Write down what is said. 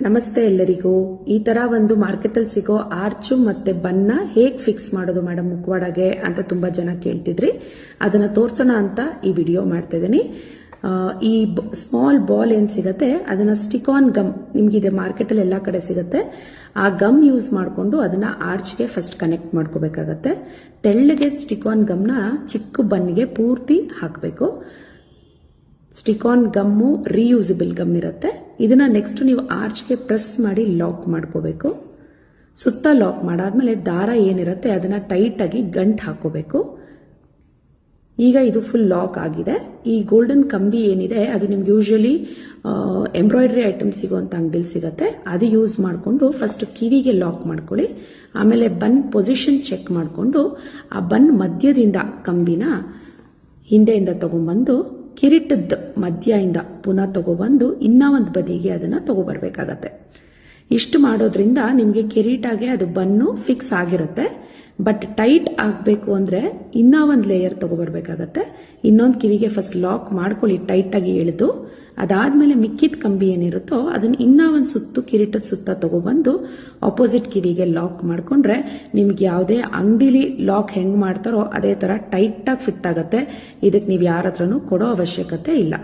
ನಮಸ್ತೆ ಎಲ್ಲರಿಗೂ. ಈ ತರ ಒಂದು ಮಾರ್ಕೆಟಲ್ಲಿ ಸಿಗೋ ಆರ್ಚು ಮತ್ತೆ ಬನ್ನ ಹೇಗ್ ಫಿಕ್ಸ್ ಮಾಡೋದು ಮೇಡಮ್ ಮುಖವಾಡಗೆ ಅಂತ ತುಂಬಾ ಜನ ಕೇಳ್ತಿದ್ರಿ. ಅದನ್ನ ತೋರ್ಸೋಣ ಅಂತ ಈ ವಿಡಿಯೋ ಮಾಡ್ತಾ ಇದೀನಿ. ಈ ಸ್ಮಾಲ್ ಬಾಲ್ ಏನ್ ಸಿಗತ್ತೆ ಅದನ್ನ ಸ್ಟಿಕ್ ಆನ್ ಗಮ್ ನಿಮ್ಗಿದೆ ಮಾರ್ಕೆಟಲ್ಲಿ ಎಲ್ಲಾ ಕಡೆ ಸಿಗತ್ತೆ. ಆ ಗಮ್ ಯೂಸ್ ಮಾಡ್ಕೊಂಡು ಅದನ್ನ ಆರ್ಚ್ಗೆ ಫಸ್ಟ್ ಕನೆಕ್ಟ್ ಮಾಡ್ಕೋಬೇಕಾಗತ್ತೆ. ತೆಳ್ಳಗೆ ಸ್ಟಿಕ್ ಆನ್ ಗಮ್ನ ಚಿಕ್ಕ ಬನ್ನಿಗೆ ಪೂರ್ತಿ ಹಾಕಬೇಕು. Stick on gum reusable gum ಇರುತ್ತೆ. ಇದನ್ನ ನೆಕ್ಸ್ಟ್ ನೀವು ಆರ್ಚ್ಗೆ ಪ್ರೆಸ್ ಮಾಡಿ ಲಾಕ್ ಮಾಡ್ಕೋಬೇಕು. ಸುತ್ತ ಲಾಕ್ ಮಾಡಾದ್ಮೇಲೆ ದಾರ ಏನಿರುತ್ತೆ ಅದನ್ನ ಟೈಟ್ ಆಗಿ ಗಂಟ್ ಹಾಕೋಬೇಕು. ಈಗ ಇದು ಫುಲ್ ಲಾಕ್ ಆಗಿದೆ. ಈ ಗೋಲ್ಡನ್ ಕಂಬಿ ಏನಿದೆ ಅದು ನಿಮ್ಗೆ ಯೂಶಲಿ ಎಂಬ್ರಾಯ್ಡ್ರಿ ಐಟಮ್ ಸಿಗುವಂತ ಅಂಗಡಿಲಿ ಸಿಗತ್ತೆ. ಅದು ಯೂಸ್ ಮಾಡಿಕೊಂಡು ಫಸ್ಟ್ ಕಿವಿಗೆ ಲಾಕ್ ಮಾಡ್ಕೊಳ್ಳಿ. ಆಮೇಲೆ ಬನ್ ಪೊಸಿಷನ್ ಚೆಕ್ ಮಾಡಿಕೊಂಡು ಆ ಬನ್ ಮಧ್ಯದಿಂದ ಕಂಬಿನ ಹಿಂದೆಯಿಂದ ತಗೊಂಡ್ಬಂದು ಕಿರೀಟದ ಮಧ್ಯದಿಂದ ಪುನಃ ತಗೊಬಂದು ಇನ್ನ ಒಂದು ಬದಿಗೆ ಅದನ್ನ ತಗೋಬರ್ಬೇಕಾಗತ್ತೆ. ಇಷ್ಟು ಮಾಡೋದ್ರಿಂದ ನಿಮ್ಗೆ ಕಿರೀಟಗೆ ಅದು ಬನ್ನು ಫಿಕ್ಸ್ ಆಗಿರುತ್ತೆ. ಬಟ್ ಟೈಟ್ ಆಗಬೇಕು ಅಂದ್ರೆ ಇನ್ನ ಒಂದು ಲೇಯರ್ ತಗೋಬರ್ಬೇಕಾಗತ್ತೆ. ಇನ್ನೊಂದು ಕಿವಿಗೆ ಫಸ್ಟ್ ಲಾಕ್ ಮಾಡ್ಕೊಳ್ಳಿ ಟೈಟ್ ಆಗಿ ಎಳೆದು. ಅದಾದ್ಮೇಲೆ ಮಿಕ್ಕಿದ ಕಂಬಿ ಏನಿರುತ್ತೋ ಅದನ್ನ ಇನ್ನ ಒಂದು ಸುತ್ತು ಕಿರೀಟದ ಸುತ್ತ ತಗೊಬಂದು ಆಪೋಸಿಟ್ ಕಿವಿಗೆ ಲಾಕ್ ಮಾಡ್ಕೊಂಡ್ರೆ ನಿಮ್ಗೆ ಯಾವುದೇ ಅಂಗಡಿಲಿ ಲಾಕ್ ಹೆಂಗ್ ಮಾಡ್ತಾರೋ ಅದೇ ತರ ಟೈಟ್ ಆಗಿ ಫಿಟ್ ಆಗತ್ತೆ. ಇದಕ್ಕೆ ನೀವು ಯಾರ ಹತ್ರನೂ ಕೊಡೋ ಅವಶ್ಯಕತೆ ಇಲ್ಲ.